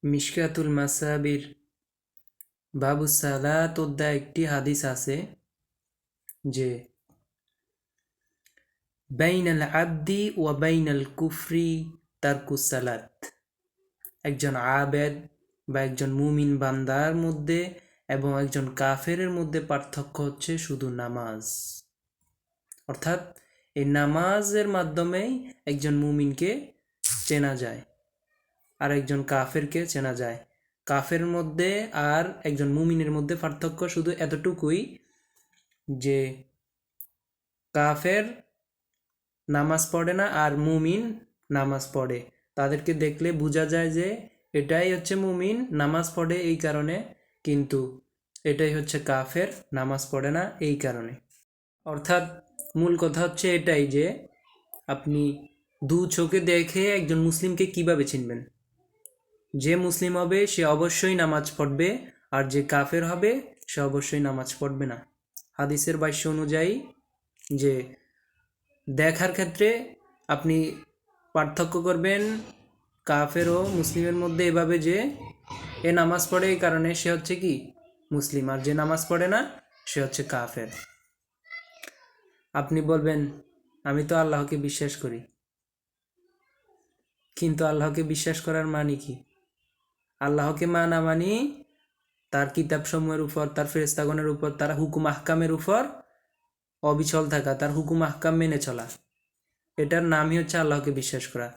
মিশকাতুল মাসাবির বাবু সালাত অধ্যায় একটি হাদিস আছে যে বাইনাল আবদি ওয়া বাইনাল কুফরি তারকুস সালাত, একজন আবেদ বা একজন মুমিন বান্দার মধ্যে এবং একজন কাফেরের মধ্যে পার্থক্য হচ্ছে শুধু নামাজ। অর্থাৎ এই নামাজের মাধ্যমেই একজন মুমিনকে চেনা যায় আর একজন কাফেরকে চেনা যায়। কাফের মধ্যে আর একজন মুমিনের মধ্যে পার্থক্য শুধু এতটুকুই যে কাফের নামাজ পড়ে না আর মুমিন নামাজ পড়ে। তাদেরকে দেখলে বোঝা যায় যে এটাই হচ্ছে মুমিন, নামাজ পড়ে এই কারণে, কিন্তু এটাই হচ্ছে কাফের, নামাজ পড়ে না এই কারণে। অর্থাৎ মূল কথা হচ্ছে এটাই যে আপনি দু চোখে দেখে একজন মুসলিমকে কিভাবে চিনবেন। যে মুসলিম হবে সে অবশ্যই নামাজ পড়বে, আর যে কাফের হবে সে অবশ্যই নামাজ পড়বে না। হাদিসের ভাষ্য অনুযায়ী যে দেখার ক্ষেত্রে আপনি পার্থক্য করবেন কাফের ও মুসলিমের মধ্যে এভাবে যে এ নামাজ পড়ে এই কারণে সে হচ্ছে কি মুসলিম, আর যে নামাজ পড়ে না সে হচ্ছে কাফের। আপনি বলবেন আমি তো আল্লাহকে বিশ্বাস করি, কিন্তু আল্লাহকে বিশ্বাস করার মানে কি? আল্লাহকে মানা মানি তার কিতাবসমূহের উপর, তার ফেরেশতাগণের উপর, তার হুকুম আহকামের উপর অবিচল থাকা, তার হুকুম আহকাম মেনে চলা, এটার নামই হচ্ছে আল্লাহকে বিশ্বাস করা।